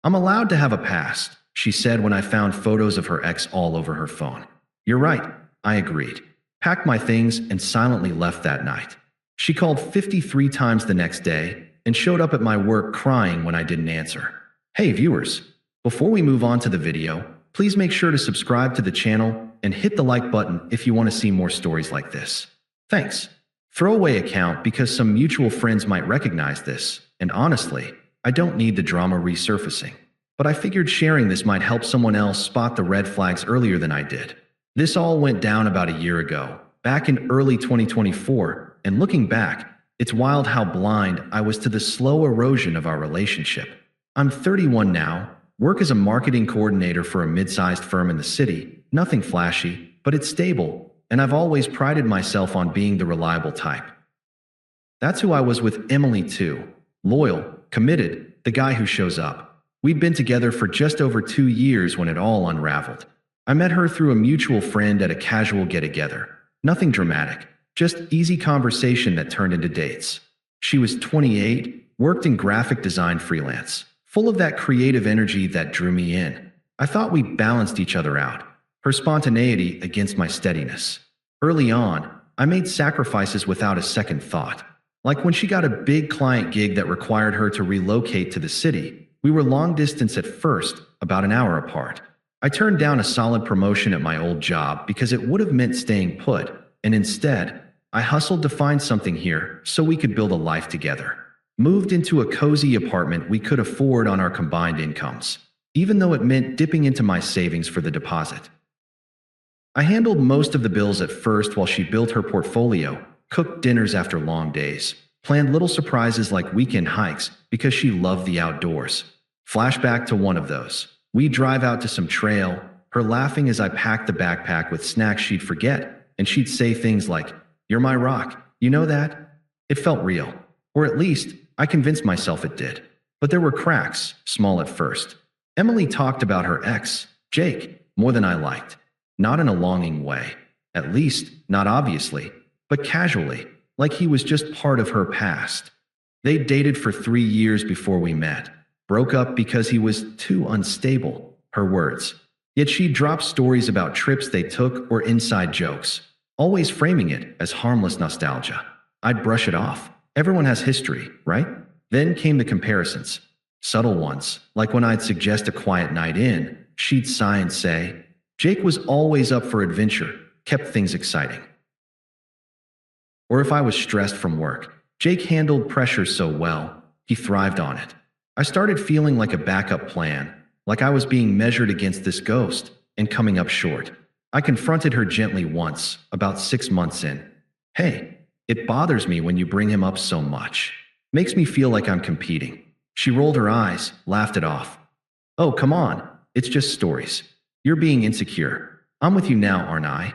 I'm allowed to have a past, she said when I found photos of her ex all over her phone. You're right, I agreed. Packed my things and silently left that night. She called 53 times the next day and showed up at my work crying when I didn't answer. Hey viewers, before we move on to the video, please make sure to subscribe to the channel and hit the like button if you want to see more stories like this. Thanks. Throwaway account because some mutual friends might recognize this, and honestly, I don't need the drama resurfacing. But I figured sharing this might help someone else spot the red flags earlier than I did. This all went down about a year ago, back in early 2024, and looking back, it's wild how blind I was to the slow erosion of our relationship. I'm 31 now, work as a marketing coordinator for a mid-sized firm in the city, nothing flashy, but it's stable, and I've always prided myself on being the reliable type. That's who I was with Emily too. Loyal, committed, the guy who shows up. We'd been together for just over 2 years when it all unraveled. I met her through a mutual friend at a casual get-together. Nothing dramatic, just easy conversation that turned into dates. She was 28, worked in graphic design freelance, full of that creative energy that drew me in. I thought we balanced each other out, her spontaneity against my steadiness. Early on, I made sacrifices without a second thought. Like when she got a big client gig that required her to relocate to the city. We were long distance at first, about an hour apart. I turned down a solid promotion at my old job because it would have meant staying put, and instead, I hustled to find something here so we could build a life together. Moved into a cozy apartment we could afford on our combined incomes, even though it meant dipping into my savings for the deposit. I handled most of the bills at first while she built her portfolio, cooked dinners after long days, planned little surprises like weekend hikes because she loved the outdoors. Flashback to one of those. We'd drive out to some trail, her laughing as I packed the backpack with snacks she'd forget, and she'd say things like, "You're my rock, you know that?" It felt real. Or at least, I convinced myself it did. But there were cracks, small at first. Emily talked about her ex, Jake, more than I liked. Not in a longing way. At least, not obviously, but casually, like he was just part of her past. They dated for 3 years before we met. Broke up because he was too unstable, her words. Yet she dropped stories about trips they took or inside jokes, always framing it as harmless nostalgia. I'd brush it off. Everyone has history, right? Then came the comparisons. Subtle ones, like when I'd suggest a quiet night in, she'd sigh and say, "Jake was always up for adventure, kept things exciting." Or if I was stressed from work, Jake handled pressure so well, he thrived on it. I started feeling like a backup plan, like I was being measured against this ghost and coming up short. I confronted her gently once, about 6 months in. "Hey, it bothers me when you bring him up so much. Makes me feel like I'm competing." She rolled her eyes, laughed it off. "Oh, come on, it's just stories. You're being insecure. I'm with you now, aren't I?"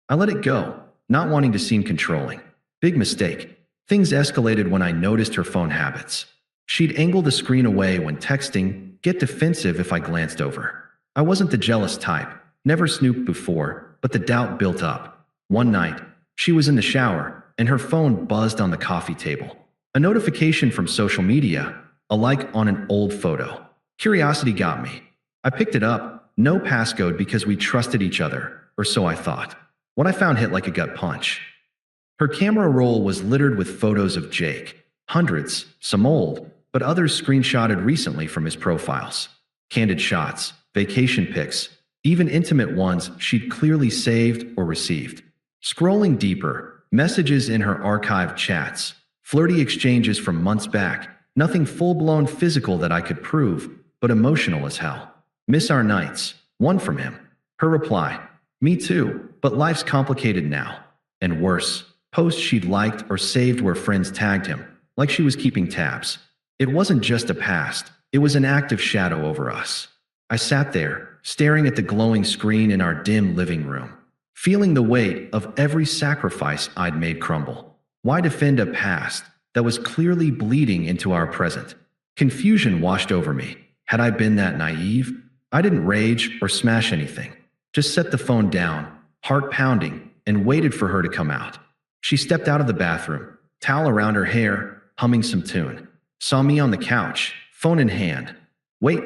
I let it go, not wanting to seem controlling. Big mistake. Things escalated when I noticed her phone habits. She'd angle the screen away when texting, get defensive if I glanced over. I wasn't the jealous type, never snooped before, but the doubt built up. One night, she was in the shower, and her phone buzzed on the coffee table. A notification from social media, a like on an old photo. Curiosity got me. I picked it up, no passcode because we trusted each other, or so I thought. What I found hit like a gut punch. Her camera roll was littered with photos of Jake. Hundreds, some old, but others screenshotted recently from his profiles. Candid shots, vacation pics, even intimate ones she'd clearly saved or received. Scrolling deeper, messages in her archived chats, flirty exchanges from months back, nothing full-blown physical that I could prove, but emotional as hell. "Miss our nights," one from him. Her reply, "Me too, but life's complicated now." And worse, posts she'd liked or saved where friends tagged him, like she was keeping tabs. It wasn't just a past, it was an active shadow over us. I sat there, staring at the glowing screen in our dim living room, feeling the weight of every sacrifice I'd made crumble. Why defend a past that was clearly bleeding into our present? Confusion washed over me. Had I been that naive? I didn't rage or smash anything. Just set the phone down, heart pounding, and waited for her to come out. She stepped out of the bathroom, towel around her hair, humming some tune. Saw me on the couch, phone in hand. "Wait,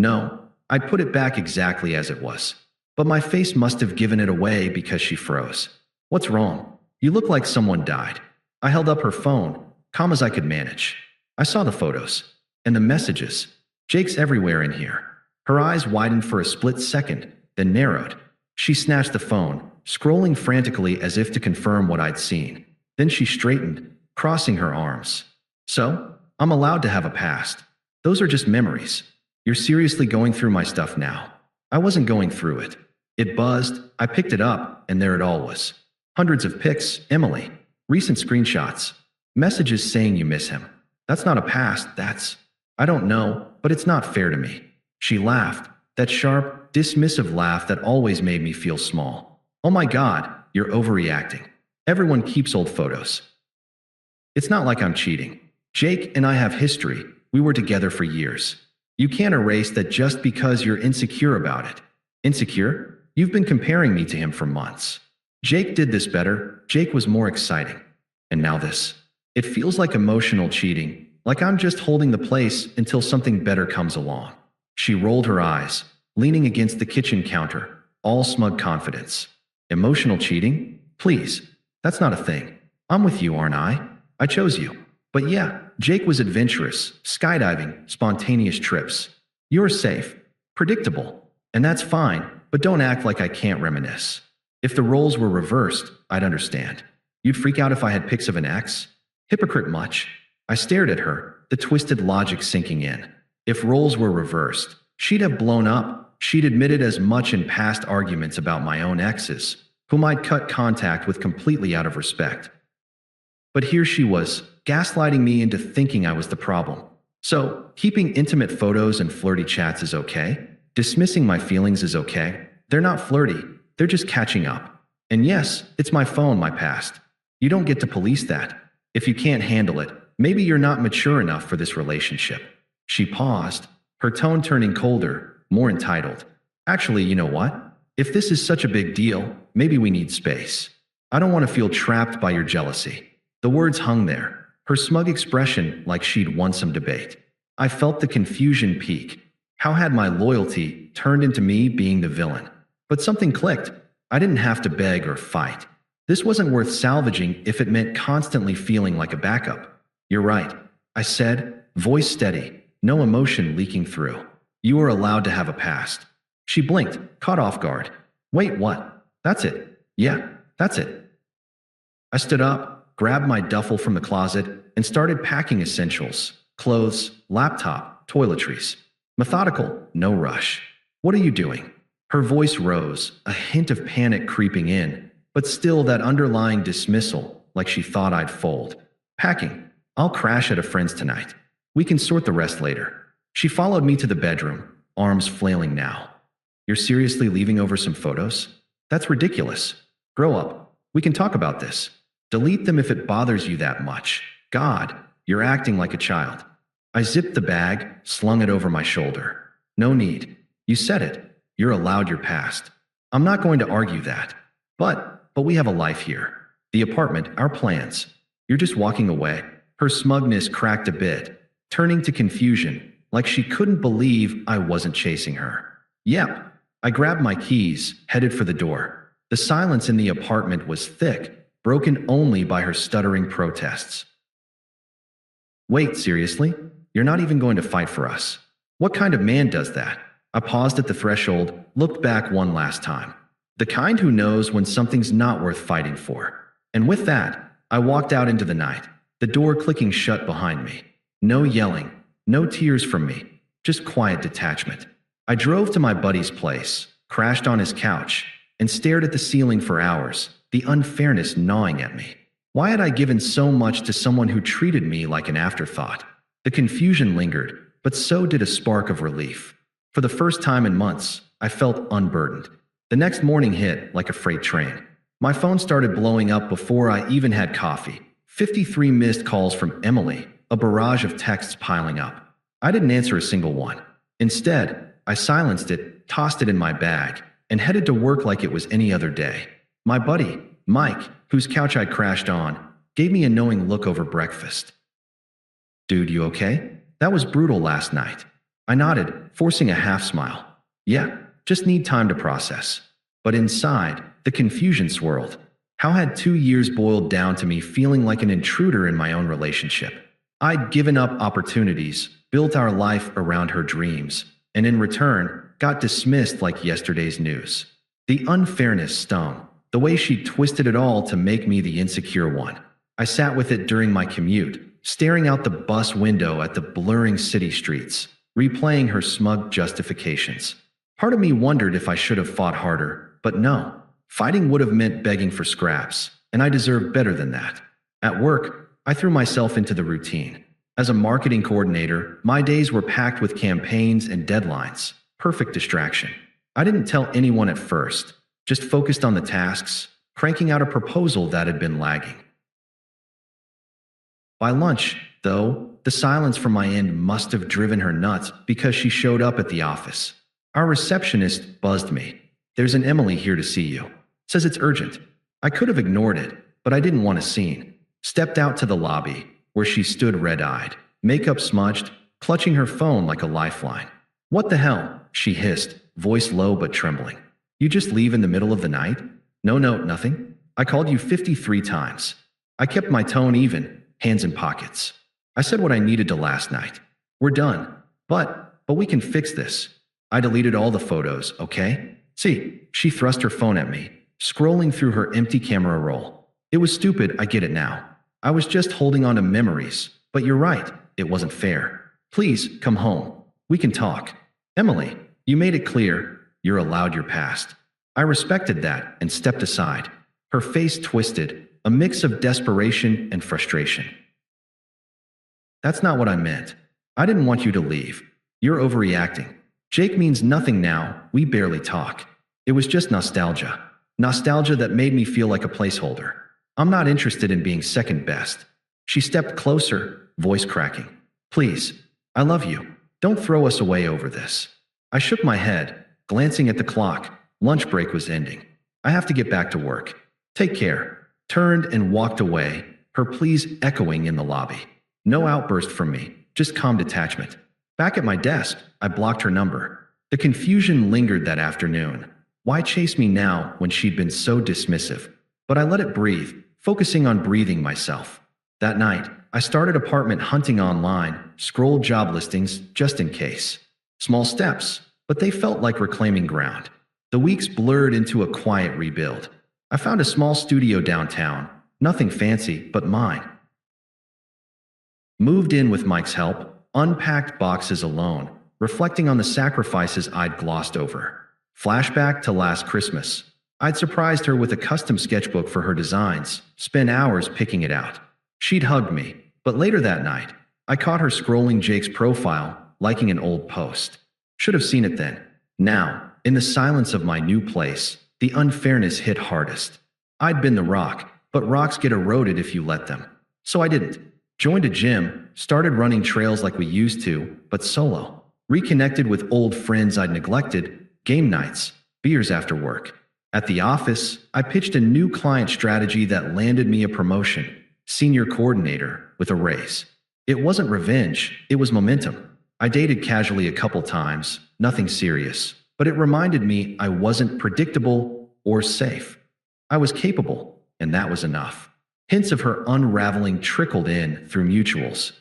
No, I'd put it back exactly as it was. But my face must have given it away because she froze. What's wrong? You look like someone died. I held up her phone, calm as I could manage. I saw the photos. And the messages. Jake's everywhere in here. Her eyes widened for a split second, then narrowed. She snatched the phone, scrolling frantically as if to confirm what I'd seen. Then she straightened, crossing her arms. So, I'm allowed to have a past. Those are just memories. You're seriously going through my stuff now. I wasn't going through it. It buzzed, I picked it up, and there it all was. Hundreds of pics, Emily. Recent screenshots. Messages saying you miss him. That's not a past, that's… I don't know, but it's not fair to me. She laughed, that sharp, dismissive laugh that always made me feel small. Oh my God, you're overreacting. Everyone keeps old photos. It's not like I'm cheating. Jake and I have history. We were together for years. You can't erase that just because you're insecure about it. Insecure? You've been comparing me to him for months. Jake did this better. Jake was more exciting. And now this. It feels like emotional cheating, like I'm just holding the place until something better comes along. She rolled her eyes, leaning against the kitchen counter, all smug confidence. Emotional cheating? Please, that's not a thing. I'm with you, aren't I? I chose you. But yeah, Jake was adventurous, skydiving, spontaneous trips. You're safe, predictable, and that's fine, but don't act like I can't reminisce. If the roles were reversed, I'd understand. You'd freak out if I had pics of an ex? Hypocrite much? I stared at her, the twisted logic sinking in. If roles were reversed, she'd have blown up. She'd admitted as much in past arguments about my own exes, whom I'd cut contact with completely out of respect. But here she was, gaslighting me into thinking I was the problem. So, keeping intimate photos and flirty chats is okay? Dismissing my feelings is okay? They're not flirty, they're just catching up. And yes, it's my phone, my past. You don't get to police that. If you can't handle it, maybe you're not mature enough for this relationship. She paused, her tone turning colder, more entitled. Actually, you know what? If this is such a big deal, maybe we need space. I don't want to feel trapped by your jealousy. The words hung there, her smug expression like she'd won some debate. I felt the confusion peak. How had my loyalty turned into me being the villain? But something clicked. I didn't have to beg or fight. This wasn't worth salvaging if it meant constantly feeling like a backup. You're right, I said, voice steady, no emotion leaking through. You are allowed to have a past. She blinked, caught off guard. Wait, what? That's it. Yeah, that's it. I stood up, grabbed my duffel from the closet, and started packing essentials. Clothes, laptop, toiletries. Methodical, no rush. What are you doing? Her voice rose, a hint of panic creeping in, but still that underlying dismissal, like she thought I'd fold. Packing. I'll crash at a friend's tonight. We can sort the rest later. She followed me to the bedroom, arms flailing now. You're seriously leaving over some photos? That's ridiculous. Grow up. We can talk about this. Delete them if it bothers you that much. God, you're acting like a child. I zipped the bag, slung it over my shoulder. No need. You said it. You're allowed your past. I'm not going to argue that. But we have a life here. The apartment, our plans. You're just walking away. Her smugness cracked a bit, turning to confusion, like she couldn't believe I wasn't chasing her. Yep. I grabbed my keys, headed for the door. The silence in the apartment was thick, broken only by her stuttering protests. Wait, seriously? You're not even going to fight for us? What kind of man does that? I paused at the threshold, looked back one last time. The kind who knows when something's not worth fighting for. And with that, I walked out into the night, the door clicking shut behind me. No yelling, no tears from me, just quiet detachment. I drove to my buddy's place, crashed on his couch, and stared at the ceiling for hours, the unfairness gnawing at me. Why had I given so much to someone who treated me like an afterthought? The confusion lingered, but so did a spark of relief. For the first time in months, I felt unburdened. The next morning hit like a freight train. My phone started blowing up before I even had coffee. 53 missed calls from Emily, a barrage of texts piling up. I didn't answer a single one. Instead, I silenced it, tossed it in my bag, and headed to work like it was any other day. My buddy, Mike, whose couch I'd crashed on, gave me a knowing look over breakfast. Dude, you okay? That was brutal last night. I nodded, forcing a half smile. Yeah, just need time to process. But inside, the confusion swirled. How had 2 years boiled down to me feeling like an intruder in my own relationship? I'd given up opportunities, built our life around her dreams, and in return, got dismissed like yesterday's news. The unfairness stung, the way she twisted it all to make me the insecure one. I sat with it during my commute, staring out the bus window at the blurring city streets, replaying her smug justifications. Part of me wondered if I should have fought harder, but no. Fighting would have meant begging for scraps, and I deserved better than that. At work, I threw myself into the routine. As a marketing coordinator, my days were packed with campaigns and deadlines. Perfect distraction. I didn't tell anyone at first, just focused on the tasks, cranking out a proposal that had been lagging. By lunch, though, the silence from my end must have driven her nuts because she showed up at the office. Our receptionist buzzed me. "There's an Emily here to see you. Says it's urgent." I could have ignored it, but I didn't want a scene. Stepped out to the lobby, where she stood red-eyed, makeup smudged, clutching her phone like a lifeline. "What the hell?" she hissed, voice low but trembling. "You just leave in the middle of the night? No, nothing. I called you 53 times. I kept my tone even, hands in pockets. I said what I needed to last night. We're done. But we can fix this. I deleted all the photos, okay? See," she thrust her phone at me, scrolling through her empty camera roll. "It was stupid, I get it now. I was just holding on to memories, but you're right, it wasn't fair. Please, come home. We can talk. Emily, you made it clear you're allowed your past." I respected that and stepped aside. Her face twisted, a mix of desperation and frustration. "That's not what I meant. I didn't want you to leave. You're overreacting. Jake means nothing now, we barely talk. It was just nostalgia. Nostalgia that made me feel like a placeholder. I'm not interested in being second best." She stepped closer, voice cracking. "Please, I love you. Don't throw us away over this." I shook my head, glancing at the clock. Lunch break was ending. "I have to get back to work. Take care." Turned and walked away, her pleas echoing in the lobby. No outburst from me, just calm detachment. Back at my desk, I blocked her number. The confusion lingered that afternoon. Why chase me now when she'd been so dismissive? But I let it breathe, focusing on breathing myself. That night, I started apartment hunting online, scrolled job listings just in case. Small steps, but they felt like reclaiming ground. The weeks blurred into a quiet rebuild. I found a small studio downtown, nothing fancy but mine. Moved in with Mike's help, unpacked boxes alone, reflecting on the sacrifices I'd glossed over. Flashback to last Christmas. I'd surprised her with a custom sketchbook for her designs, spent hours picking it out. She'd hugged me, but later that night, I caught her scrolling Jake's profile, liking an old post. Should have seen it then. Now, in the silence of my new place, the unfairness hit hardest. I'd been the rock, but rocks get eroded if you let them. So I didn't. Joined a gym, started running trails like we used to, but solo. Reconnected with old friends I'd neglected, game nights, beers after work. At the office, I pitched a new client strategy that landed me a promotion, senior coordinator, with a raise. It wasn't revenge, it was momentum. I dated casually a couple times, nothing serious, but it reminded me I wasn't predictable or safe. I was capable, and that was enough. Hints of her unraveling trickled in through mutuals.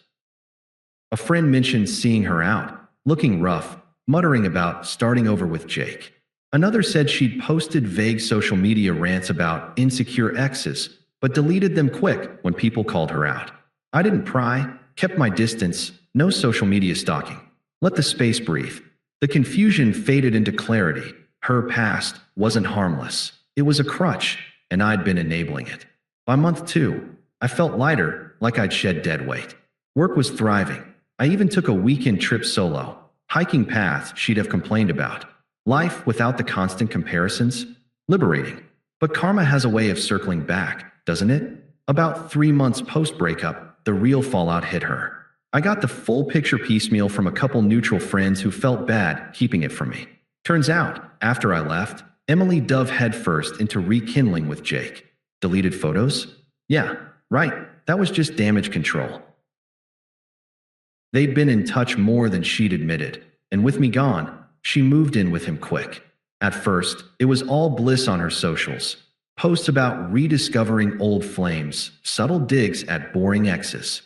A friend mentioned seeing her out, looking rough, muttering about starting over with Jake. Another said she'd posted vague social media rants about insecure exes, but deleted them quick when people called her out. I didn't pry, kept my distance, no social media stalking. Let the space breathe. The confusion faded into clarity. Her past wasn't harmless. It was a crutch, and I'd been enabling it. By month 2, I felt lighter, like I'd shed dead weight. Work was thriving. I even took a weekend trip solo, hiking paths she'd have complained about. Life without the constant comparisons? Liberating. But karma has a way of circling back, doesn't it? About 3 months post-breakup, the real fallout hit her. I got the full picture piecemeal from a couple neutral friends who felt bad keeping it from me. Turns out, after I left, Emily dove headfirst into rekindling with Jake. Deleted photos? Yeah, right, that was just damage control. They'd been in touch more than she'd admitted. and with me gone, she moved in with him quick. At first, it was all bliss on her socials. Posts about rediscovering old flames, subtle digs at boring exes.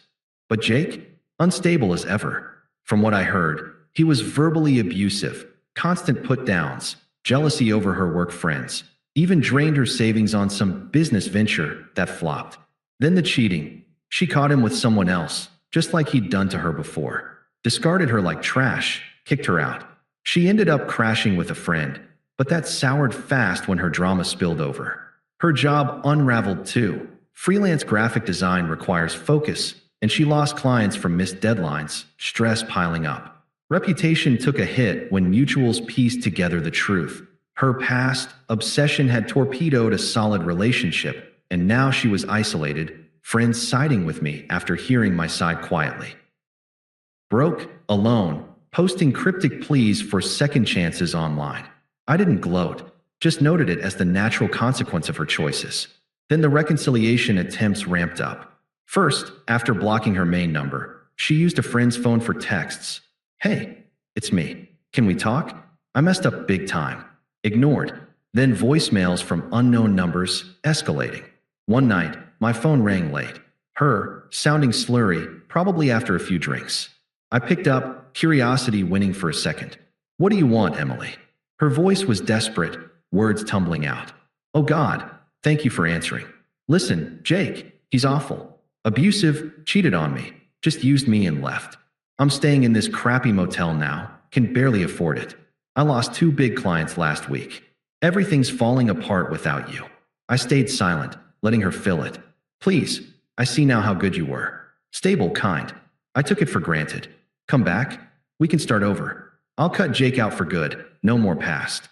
But Jake? Unstable as ever. From what I heard, he was verbally abusive, constant put-downs, jealousy over her work friends, even drained her savings on some business venture that flopped. Then the cheating. She caught him with someone else, just like he'd done to her before. Discarded her like trash, kicked her out. She ended up crashing with a friend, but that soured fast when her drama spilled over. Her job unraveled too. Freelance graphic design requires focus, and she lost clients from missed deadlines, stress piling up. Reputation took a hit when mutuals pieced together the truth. Her past obsession had torpedoed a solid relationship, and now she was isolated, friends siding with me after hearing my side quietly. Broke, alone, posting cryptic pleas for second chances online. I didn't gloat, just noted it as the natural consequence of her choices. Then the reconciliation attempts ramped up. First, after blocking her main number, she used a friend's phone for texts. "Hey, it's me. Can we talk? I messed up big time." Ignored. Then voicemails from unknown numbers, escalating. One night, my phone rang late. Her, sounding slurry, probably after a few drinks. I picked up, curiosity winning for a second. "What do you want, Emily?" Her voice was desperate, words tumbling out. "Oh God, thank you for answering. Listen, Jake, he's awful. Abusive, cheated on me, just used me and left. I'm staying in this crappy motel now, can barely afford it. I lost 2 big clients last week. Everything's falling apart without you." I stayed silent, letting her fill it. "Please, I see now how good you were. Stable, kind. I took it for granted. Come back. We can start over. I'll cut Jake out for good. No more past."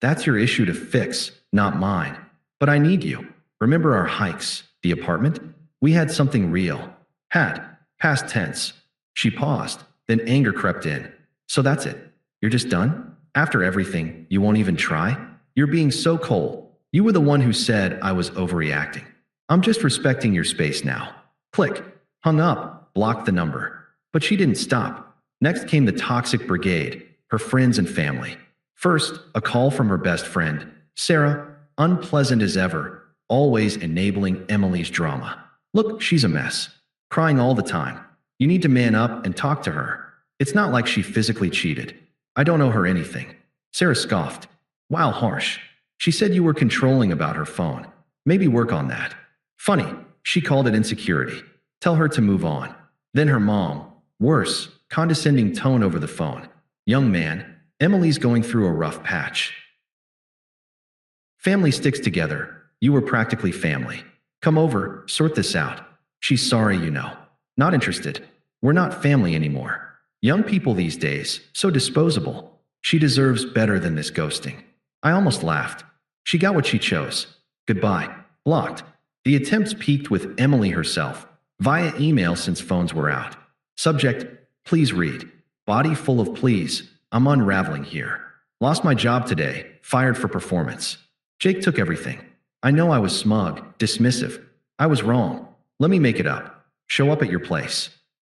"That's your issue to fix, not mine. But I need you. Remember our hikes, the apartment? We had something real. Had. Past tense." She paused, then anger crept in. "So that's it? You're just done? After everything, you won't even try? You're being so cold. You were the one who said I was overreacting. I'm just respecting your space now." Click. Hung up, blocked the number. But she didn't stop. Next came the toxic brigade, her friends and family. First, a call from her best friend, Sarah, unpleasant as ever, always enabling Emily's drama. "Look, she's a mess. Crying all the time. You need to man up and talk to her. It's not like she physically cheated. I don't owe her anything." Sarah scoffed. "Wow, harsh. She said you were controlling about her phone. Maybe work on that." Funny, she called it insecurity. Tell her to move on. Then her mom. Worse, condescending tone over the phone. "Young man, Emily's going through a rough patch. Family sticks together. You were practically family. Come over, sort this out. She's sorry, you know. Not interested. We're not family anymore. Young people these days, so disposable. She deserves better than this ghosting." I almost laughed. She got what she chose. Goodbye. Blocked. The attempts peaked with Emily herself, via email since phones were out. Subject, please read. Body full of please. I'm unraveling here. Lost my job today, fired for performance. Jake took everything. I know I was smug, dismissive. I was wrong. Let me make it up. Show up at your place.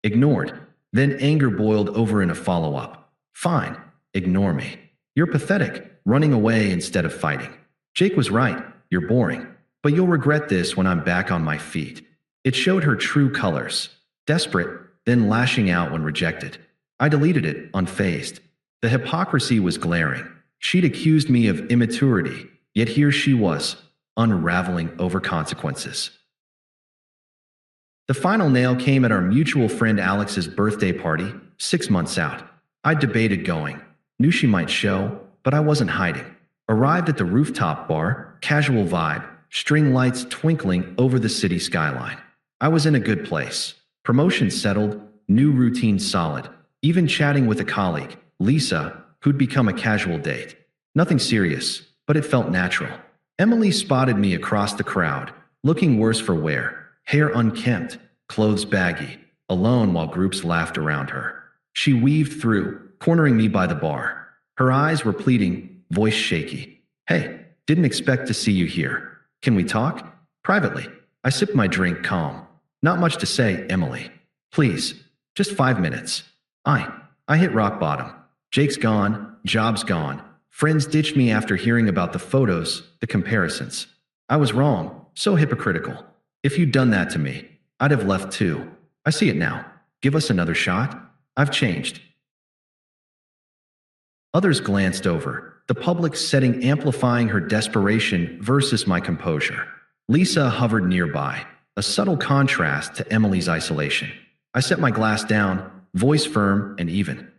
Ignored. Then anger boiled over in a follow-up. Fine. Ignore me. You're pathetic, running away instead of fighting. Jake was right. You're boring. But you'll regret this when I'm back on my feet. It showed her true colors. Desperate, then lashing out when rejected. I deleted it, unfazed. The hypocrisy was glaring. She'd accused me of immaturity, yet here she was, unraveling over consequences. The final nail came at our mutual friend Alex's birthday party, 6 months out. I debated going. Knew she might show, but I wasn't hiding. Arrived at the rooftop bar, casual vibe, string lights twinkling over the city skyline. I was in a good place. Promotion settled, new routine solid. Even chatting with a colleague, Lisa, who'd become a casual date. Nothing serious, but it felt natural. Emily spotted me across the crowd, looking worse for wear. Hair unkempt, clothes baggy, alone while groups laughed around her. She weaved through, cornering me by the bar. Her eyes were pleading, voice shaky. "Hey, didn't expect to see you here. Can we talk?" Privately. I sipped my drink calm. "Not much to say, Emily. Please, just 5 minutes." I hit rock bottom. Jake's gone, job's gone. Friends ditched me after hearing about the photos, the comparisons. I was wrong, so hypocritical. If you'd done that to me, I'd have left too. I see it now. Give us another shot? I've changed. Others glanced over, the public setting amplifying her desperation versus my composure. Lisa hovered nearby, a subtle contrast to Emily's isolation. I set my glass down, voice firm and even.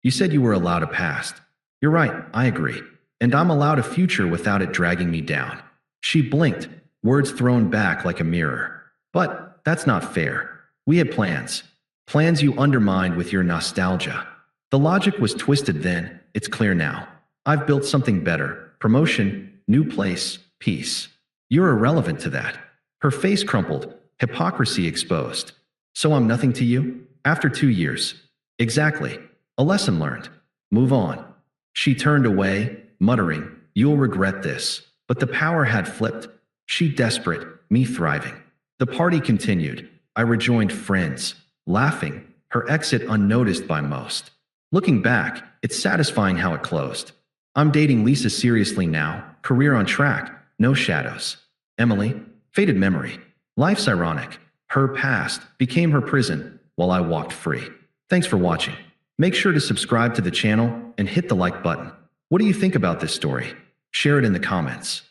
You said you were allowed a past. You're right, I agree. And I'm allowed a future without it dragging me down. She blinked, words thrown back like a mirror. But that's not fair. We had plans. Plans you undermined with your nostalgia. The logic was twisted then, it's clear now. I've built something better. Promotion, new place, peace. You're irrelevant to that. Her face crumpled, hypocrisy exposed. So I'm nothing to you? After 2 years. Exactly. A lesson learned. Move on. She turned away, muttering, You'll regret this. But the power had flipped. She desperate, me thriving. The party continued. I rejoined friends, laughing, her exit unnoticed by most. Looking back, it's satisfying how it closed. I'm dating Lisa seriously now, career on track, no shadows. Emily, faded memory. Life's ironic. Her past became her prison while I walked free. Thanks for watching. Make sure to subscribe to the channel and hit the like button. What do you think about this story? Share it in the comments.